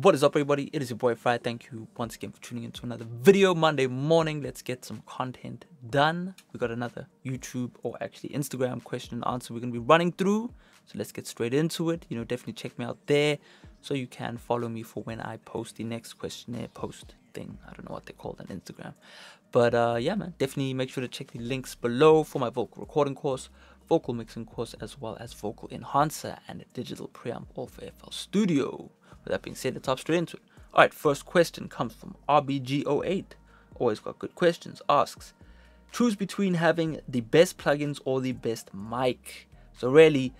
What is up, everybody? It is your boy Farai. Thank you once again for tuning into another video Monday morning. Let's get some content done. We got another YouTube or actually Instagram question and answer we're going to be running through. So let's get straight into it. Definitely check me out there so you can follow me for when I post the next questionnaire post thing. I don't know what they call it on Instagram. But yeah, man, definitely make sure to check the links below for my vocal recording course, vocal mixing course, as well as vocal enhancer and a digital preamp all for FL Studio. With that being said, let's hop straight into it. Alright, first question comes from RBG08. Always got good questions. Asks, choose between having the best plugins or the best mic. So really,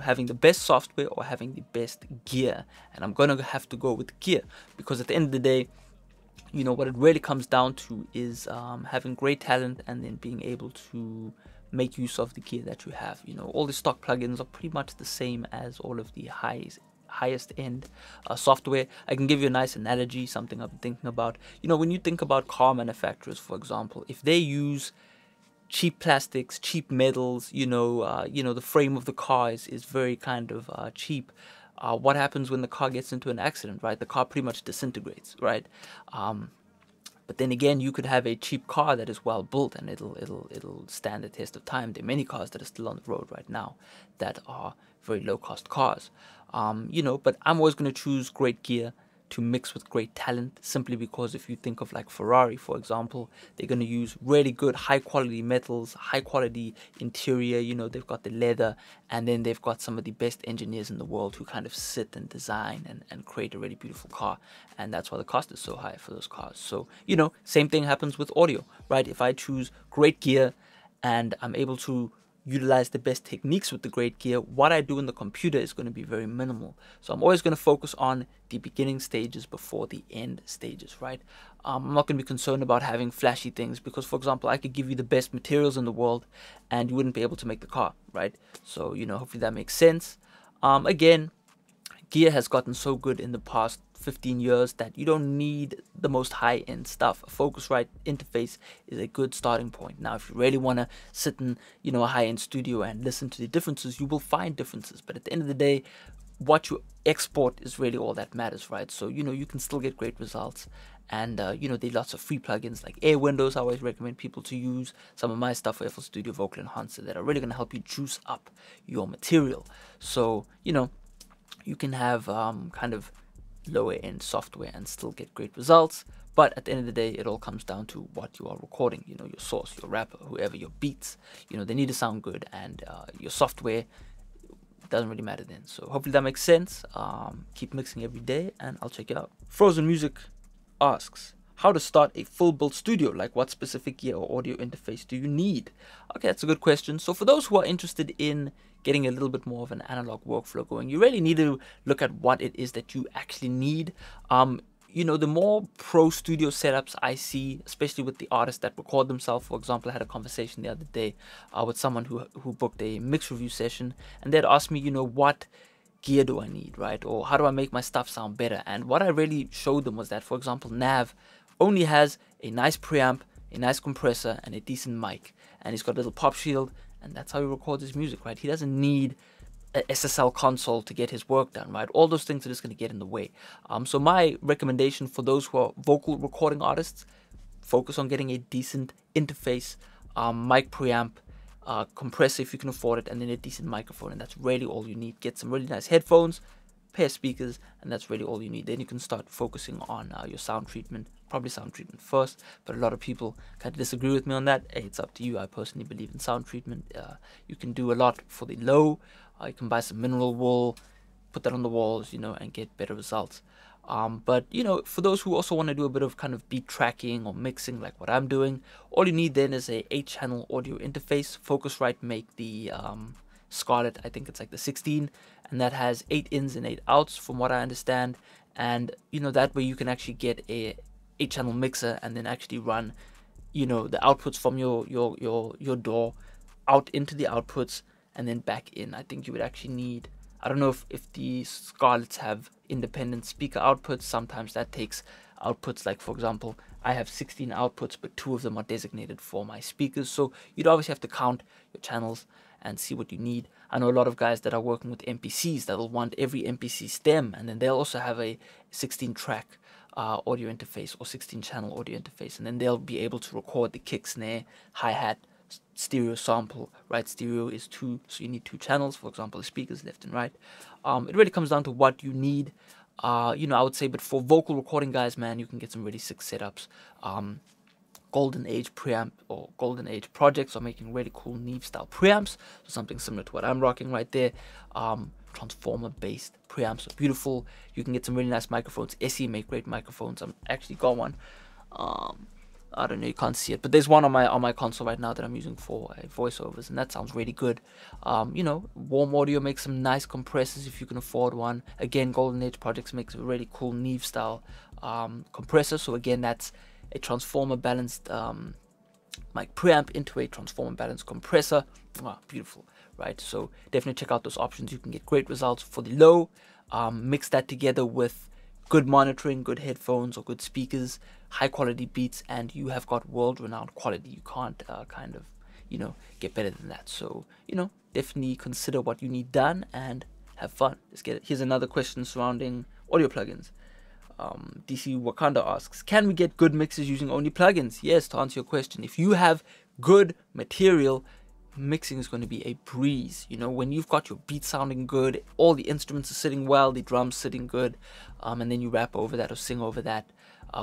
having the best software or having the best gear. And I'm going to have to go with gear because at the end of the day, what it really comes down to is having great talent and then being able to make use of the gear that you have. All the stock plugins are pretty much the same as all of the highest end software. I can give you a nice analogy, something I've been thinking about. When you think about car manufacturers, for example, if they use cheap plastics, cheap metals, the frame of the car is very kind of cheap. What happens when the car gets into an accident, right? The car pretty much disintegrates, right? But then again, you could have a cheap car that is well built and it'll stand the test of time. There are many cars that are still on the road right now that are very low cost cars. But I'm always going to choose great gear to mix with great talent, simply because if you think of like Farai, for example, they're going to use really good high quality metals, high quality interior. They've got the leather, and then they've got some of the best engineers in the world who kind of sit and design and create a really beautiful car, and that's why the cost is so high for those cars. So same thing happens with audio, right? If I choose great gear and I'm able to utilize the best techniques with the great gear, what I do in the computer is going to be very minimal. So I'm always going to focus on the beginning stages before the end stages, right? I'm not going to be concerned about having flashy things because, for example, I could give you the best materials in the world and you wouldn't be able to make the car, right? So, hopefully that makes sense. Again, gear has gotten so good in the past 15 years that you don't need the most high-end stuff. A Focusrite interface is a good starting point. Now, if you really want to sit in, a high-end studio and listen to the differences, you will find differences. But at the end of the day, what you export is really all that matters, right? So, you can still get great results. And, there are lots of free plugins like Air Windows. I always recommend people to use some of my stuff for FL Studio Vocal Enhancer that are really going to help you juice up your material. So, you can have kind of lower end software and still get great results. But at the end of the day, it all comes down to what you are recording, your source, your rapper, whoever, your beats, they need to sound good, and your software doesn't really matter then. So hopefully that makes sense. Keep mixing every day and I'll check it out. Frozen Music asks, how to start a full built studio, like what specific gear or audio interface do you need? Okay, that's a good question. So for those who are interested in getting a little bit more of an analog workflow going, you really need to look at what it is that you actually need. The more pro studio setups I see, especially with the artists that record themselves. For example, I had a conversation the other day with someone who booked a mix review session, and they'd asked me, what gear do I need, right? Or how do I make my stuff sound better? And what I really showed them was that, for example, Nav only has a nice preamp, a nice compressor, and a decent mic. And he's got a little pop shield, and that's how he records his music, right? He doesn't need a SSL console to get his work done, right? All those things are just going to get in the way. So my recommendation for those who are vocal recording artists, focus on getting a decent interface, mic preamp, compressor if you can afford it, and then a decent microphone, and that's really all you need. Get some really nice headphones, pair of speakers, and that's really all you need. Then you can start focusing on your sound treatment, probably sound treatment first, but a lot of people kind of disagree with me on that. Hey, it's up to you. I personally believe in sound treatment. You can do a lot for the low. You can buy some mineral wool, put that on the walls, and get better results. But for those who also want to do a bit of kind of beat tracking or mixing like what I'm doing, all you need then is a 8-channel audio interface. Focusrite make the Scarlett, I think it's like the 16, and that has 8 ins and 8 outs from what I understand. And that way you can actually get a 8-channel mixer and then actually run the outputs from your DAW out into the outputs and then back in. I think you would actually need, I don't know if the Scarletts have independent speaker outputs. Sometimes that takes outputs, like for example, I have 16 outputs, but 2 of them are designated for my speakers. So you'd obviously have to count your channels and see what you need. I know a lot of guys that are working with MPCs that will want every MPC stem, and then they'll also have a 16-track audio interface or 16-channel audio interface, and then they'll be able to record the kick, snare, hi-hat, stereo sample, right? Stereo is 2, so you need 2 channels, for example, the speakers left and right. It really comes down to what you need. You know, I would say, but for vocal recording guys, man, you can get some really sick setups. Golden Age preamp or Golden Age projects are making really cool Neve style preamps, so something similar to what I'm rocking right there. Transformer based preamps are beautiful. You can get some really nice microphones. SE make great microphones. I'm actually got one. I don't know, you can't see it, but there's one on my console right now that I'm using for voiceovers, and that sounds really good. You know, Warm Audio makes some nice compressors if you can afford one. Again, Golden Age Projects makes a really cool Neve style compressor. So again, that's a transformer balanced mic preamp into a transformer balanced compressor. Wow, beautiful, right? So definitely check out those options. You can get great results for the low. Mix that together with good monitoring, good headphones or good speakers, high quality beats, and you have got world renowned quality. You can't kind of, you know, get better than that. So, you know, definitely consider what you need done and have fun. Let's get it. Here's another question surrounding audio plugins. DC Wakanda asks, can we get good mixes using only plugins? Yes, to answer your question, if you have good material, mixing is going to be a breeze. You know, when you've got your beat sounding good, all the instruments are sitting well, the drums sitting good, and then you rap over that or sing over that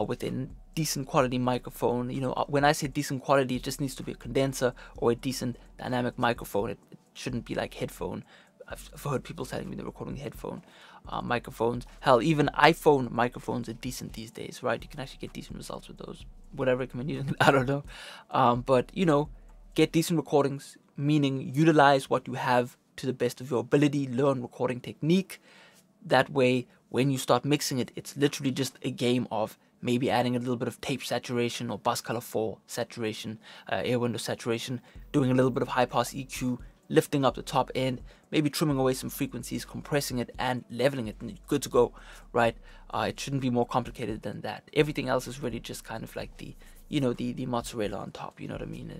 with a decent quality microphone. You know, when I say decent quality, it just needs to be a condenser or a decent dynamic microphone. It shouldn't be like headphone. I've heard people telling me they're recording headphone microphones. Hell, even iPhone microphones are decent these days, right? You can actually get decent results with those. Would I recommend using it? I don't know. But, you know, get decent recordings, meaning utilize what you have to the best of your ability, learn recording technique. That way, when you start mixing it, it's literally just a game of maybe adding a little bit of tape saturation or bus color 4 saturation, air window saturation, doing a little bit of high pass EQ, lifting up the top end, maybe trimming away some frequencies, compressing it and leveling it, and you're good to go, right? It shouldn't be more complicated than that. Everything else is really just kind of like the, you know, the mozzarella on top, you know what I mean?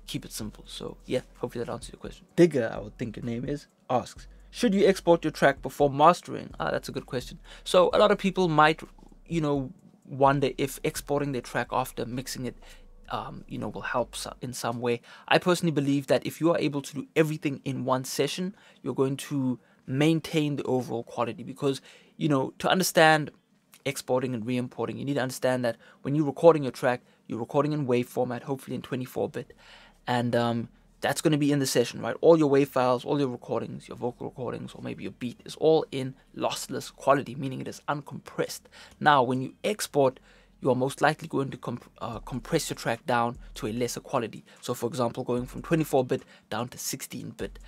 Keep it simple. So yeah, hopefully that answers your question. Digger, I would think your name is, asks, should you export your track before mastering? That's a good question. So a lot of people might, you know, wonder if exporting their track after mixing it you know, will help in some way. I personally believe that if you are able to do everything in one session, you're going to maintain the overall quality, because, you know, to understand exporting and re-importing, you need to understand that when you're recording your track, you're recording in WAV format, hopefully in 24-bit, and that's going to be in the session, right? All your WAV files, all your recordings, your vocal recordings, or maybe your beat is all in lossless quality, meaning it is uncompressed. Now, when you export, you are most likely going to compress your track down to a lesser quality. So, for example, going from 24-bit down to 16-bit.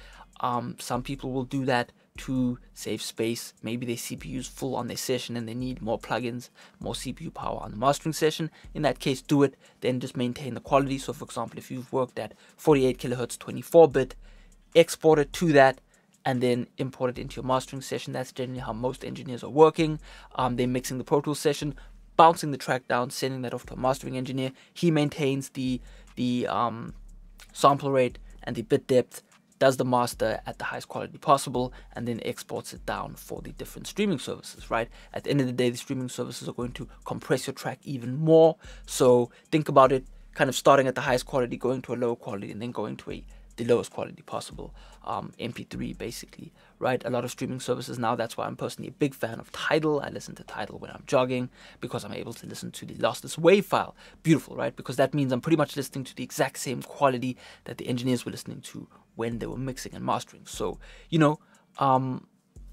Some people will do that to save space. Maybe their CPU is full on their session and they need more plugins, more CPU power on the mastering session. In that case, do it. Then just maintain the quality. So, for example, if you've worked at 48 kilohertz 24-bit, export it to that, and then import it into your mastering session. That's generally how most engineers are working. They're mixing the Pro Tools session, bouncing the track down, sending that off to a mastering engineer. He maintains the sample rate and the bit depth, does the master at the highest quality possible, and then exports it down for the different streaming services, right? At the end of the day, the streaming services are going to compress your track even more. So think about it kind of starting at the highest quality, going to a lower quality, and then going to the lowest quality possible, MP3 basically, right? A lot of streaming services now, that's why I'm personally a big fan of Tidal. I listen to Tidal when I'm jogging because I'm able to listen to the lossless WAV file. Beautiful, right? Because that means I'm pretty much listening to the exact same quality that the engineers were listening to when they were mixing and mastering. So, you know,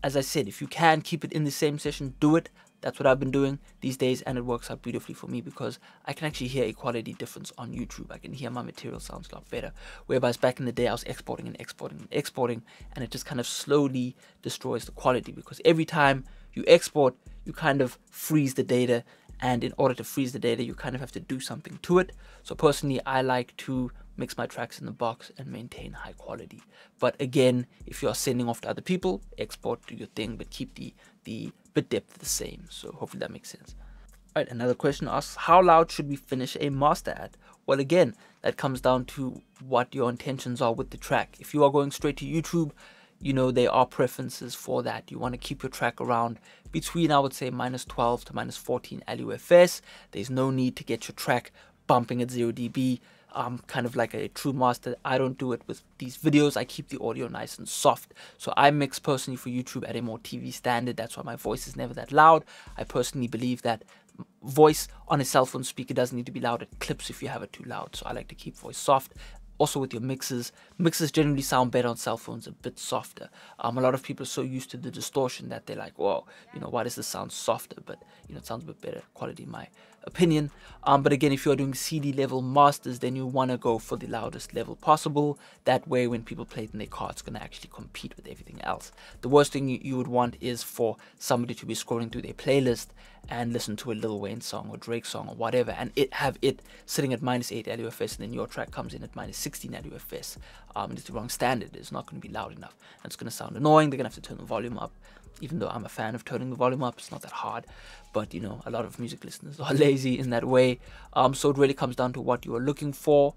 as I said, if you can keep it in the same session, do it. That's what I've been doing these days, and it works out beautifully for me because I can actually hear a quality difference on YouTube. I can hear my material sounds a lot better. Whereas back in the day, I was exporting and exporting and exporting, and it just kind of slowly destroys the quality, because every time you export, you kind of freeze the data, and in order to freeze the data, you kind of have to do something to it. So personally, I like to mix my tracks in the box and maintain high quality. But again, if you are sending off to other people, export, do your thing, but keep the bit depth the same. So hopefully that makes sense. All right, another question asks, how loud should we finish a master at? Well, again, that comes down to what your intentions are with the track. If you are going straight to YouTube, you know, there are preferences for that. You want to keep your track around between, I would say, -12 to -14 LUFS. There's no need to get your track bumping at 0 dB. Kind of like a true master. I don't do it with these videos. I keep the audio nice and soft. So I mix personally for YouTube at a more TV standard. That's why my voice is never that loud. I personally believe that voice on a cell phone speaker doesn't need to be loud. It clips if you have it too loud. So I like to keep voice soft. Also with your mixes generally sound better on cell phones, a bit softer. A lot of people are so used to the distortion that they're like, whoa, you know, why does this sound softer? But, you know, it sounds a bit better quality in my opinion. But again, if you're doing CD level masters, then you want to go for the loudest level possible. That way, when people play it in their car, it's going to actually compete with everything else. The worst thing you would want is for somebody to be scrolling through their playlist and listen to a Lil Wayne song or Drake song or whatever, and have it sitting at -8 LUFS, and then your track comes in at -16 LUFS. It's the wrong standard. It's not going to be loud enough, and it's going to sound annoying. They're going to have to turn the volume up. Even though I'm a fan of turning the volume up, it's not that hard. But, you know, a lot of music listeners are lazy in that way. So it really comes down to what you are looking for.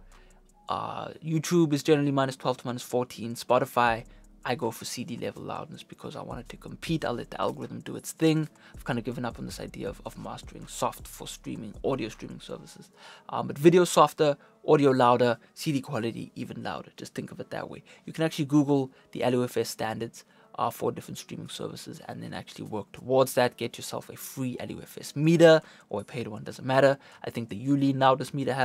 YouTube is generally -12 to -14. Spotify, I go for CD level loudness because I want it to compete. I'll let the algorithm do its thing. I've kind of given up on this idea of mastering soft for streaming, audio streaming services. But video softer, audio louder, CD quality even louder. Just think of it that way. You can actually Google the LUFS standards for different streaming services and then actually work towards that. Get yourself a free LUFS meter or a paid one, doesn't matter. I think the Yuli loudness meter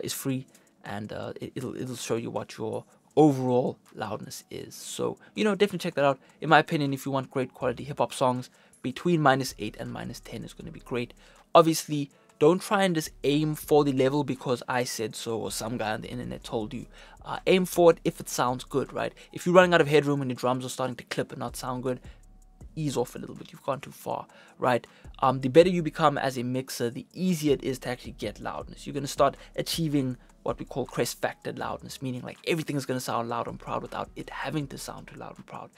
is free, and it'll show you what your overall loudness is. So, you know, definitely check that out. In my opinion, if you want great quality hip-hop songs, between -8 and -10 is going to be great. Obviously, don't try and just aim for the level because I said so or some guy on the internet told you. Aim for it if it sounds good, right? If you're running out of headroom and your drums are starting to clip and not sound good, ease off a little bit. You've gone too far, right? The better you become as a mixer, the easier it is to actually get loudness. You're going to start achieving what we call crest factor loudness, meaning like everything is going to sound loud and proud without it having to sound too loud and proud.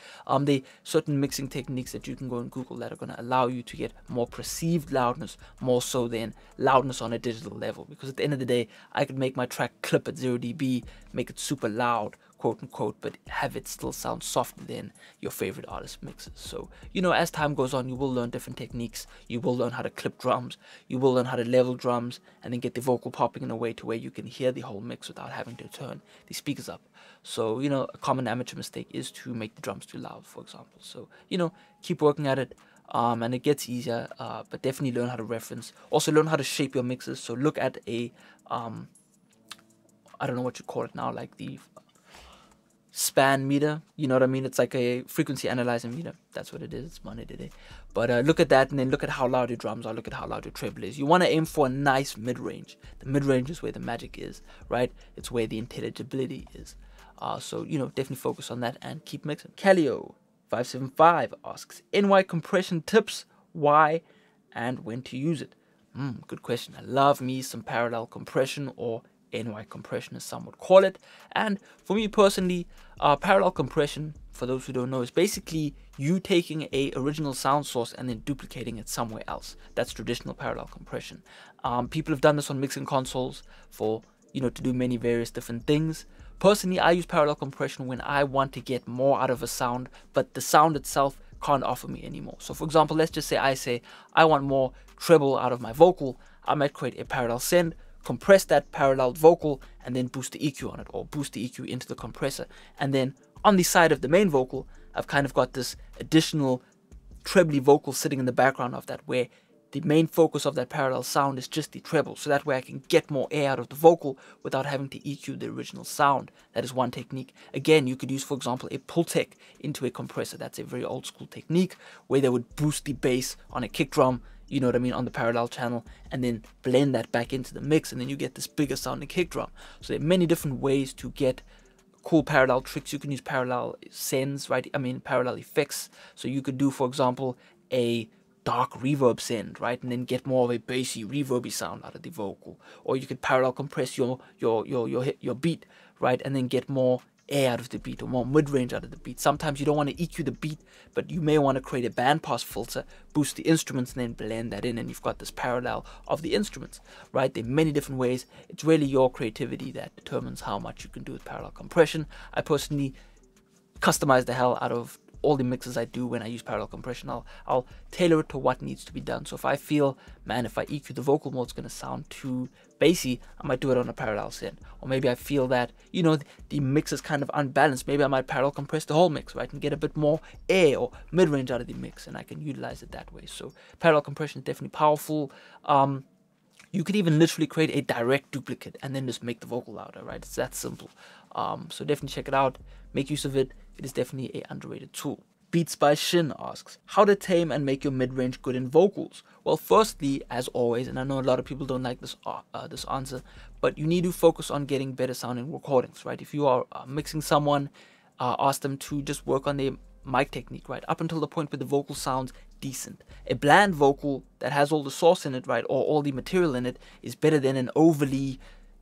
There are certain mixing techniques that you can go and Google that are going to allow you to get more perceived loudness, more so than loudness on a digital level. Because at the end of the day, I could make my track clip at 0 dB, make it super loud, quote unquote, but have it still sound softer than your favorite artist mixes. So, you know, as time goes on, you will learn different techniques. You will learn how to clip drums. You will learn how to level drums and then get the vocal popping in a way to where you can hear the whole mix without having to turn the speakers up. So, you know, a common amateur mistake is to make the drums too loud, for example. So, you know, keep working at it. And it gets easier, but definitely learn how to reference. Also learn how to shape your mixes. So look at a, I don't know what you call it now, like the span meter, you know what I mean? It's like a frequency analyzer meter. That's what it is. It's money today. But look at that, and then look at how loud your drums are. Look at how loud your treble is. You want to aim for a nice mid-range. The mid-range is where the magic is, right? It's where the intelligibility is. So, you know, definitely focus on that and keep mixing. Calio575 asks, NY compression tips, why and when to use it? Good question. I love me some parallel compression, or NY compression as some would call it. And for me personally, parallel compression, for those who don't know, is basically you taking a original sound source and then duplicating it somewhere else. That's traditional parallel compression. People have done this on mixing consoles for, you know, to do many various different things. Personally, I use parallel compression when I want to get more out of a sound, but the sound itself can't offer me anymore. So for example, let's just say I want more treble out of my vocal. I might create a parallel send, compress that paralleled vocal, and then boost the EQ on it, or boost the EQ into the compressor. And then on the side of the main vocal, I've kind of got this additional trebly vocal sitting in the background of that, where the main focus of that parallel sound is just the treble. So that way I can get more air out of the vocal without having to EQ the original sound. That is one technique. Again, you could use, for example, a pull tech into a compressor. That's a very old school technique where they would boost the bass on a kick drum, you know what I mean, on the parallel channel, and then blend that back into the mix, and then you get this bigger sounding kick drum. So there are many different ways to get cool parallel tricks. You can use parallel sends, right? I mean, parallel effects. So you could do, for example, a dark reverb send, right, and then get more of a bassy, reverby sound out of the vocal. Or you could parallel compress your beat, right, and then get more air out of the beat or more mid-range out of the beat. Sometimes you don't want to EQ the beat, but you may want to create a bandpass filter, boost the instruments, and then blend that in, and you've got this parallel of the instruments, right? There are many different ways. It's really your creativity that determines how much you can do with parallel compression. I personally customize the hell out of all the mixes I do when I use parallel compression. I'll tailor it to what needs to be done. So if I feel, man, if I EQ the vocal mode, it's going to sound too bassy, I might do it on a parallel send. Or maybe I feel that, you know, the mix is kind of unbalanced. Maybe I might parallel compress the whole mix, right, and get a bit more air or mid-range out of the mix, and I can utilize it that way. So parallel compression is definitely powerful. You could even literally create a direct duplicate and then just make the vocal louder, right? It's that simple. So definitely check it out. Make use of it. It is definitely an underrated tool. Beats by Shin asks, how to tame and make your mid-range good in vocals? Well, firstly, as always, and I know a lot of people don't like this answer, but you need to focus on getting better sounding recordings, right? If you are mixing someone, ask them to just work on their mic technique, right? Up until the point where the vocal sounds decent. A bland vocal that has all the sauce in it, right, or all the material in it, is better than an overly,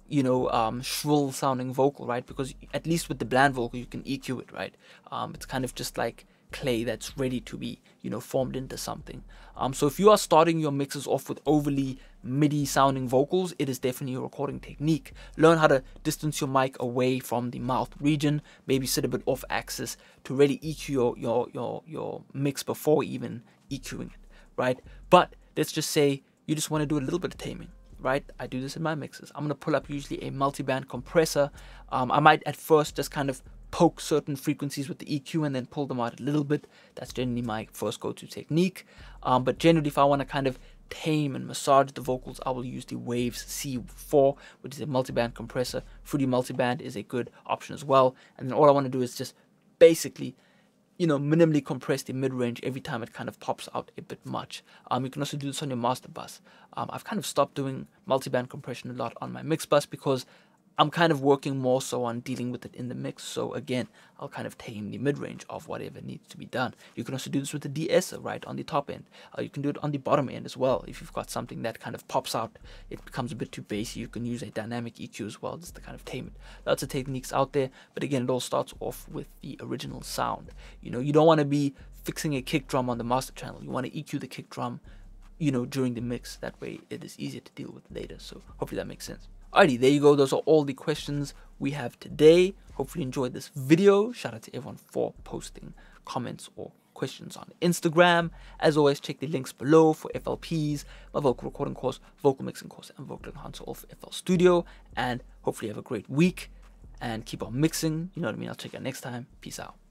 you know, shrill sounding vocal, right? Because at least with the bland vocal you can EQ it, right? It's kind of just like clay that's ready to be, you know, formed into something. So if you are starting your mixes off with overly MIDI sounding vocals, it is definitely a recording technique. Learn how to distance your mic away from the mouth region, maybe sit a bit off axis to really EQ your mix before even EQing it, right? But let's just say you just want to do a little bit of taming, right? I do this in my mixes. I'm going to pull up usually a multi-band compressor. I might at first just kind of poke certain frequencies with the EQ and then pull them out a little bit. That's generally my first go-to technique. But generally, if I want to kind of tame and massage the vocals, I will use the Waves C4, which is a multi-band compressor. Fruity multi-band is a good option as well. And then all I want to do is just basically, you know, minimally compress the mid-range every time it kind of pops out a bit much. You can also do this on your master bus. I've kind of stopped doing multi-band compression a lot on my mix bus because I'm kind of working more so on dealing with it in the mix. So again, I'll kind of tame the mid-range of whatever needs to be done. You can also do this with the de-esser, right, on the top end. You can do it on the bottom end as well. If you've got something that kind of pops out, it becomes a bit too bassy, you can use a dynamic EQ as well just to kind of tame it. Lots of techniques out there, but again, it all starts off with the original sound. You know, you don't want to be fixing a kick drum on the master channel. You want to EQ the kick drum, you know, during the mix. That way it is easier to deal with later. So hopefully that makes sense. Alrighty, there you go. Those are all the questions we have today. Hopefully you enjoyed this video. Shout out to everyone for posting comments or questions on Instagram. As always, check the links below for FLPs, my vocal recording course, vocal mixing course, and vocal enhancer, all for FL Studio. And hopefully you have a great week and keep on mixing. You know what I mean? I'll check you out next time. Peace out.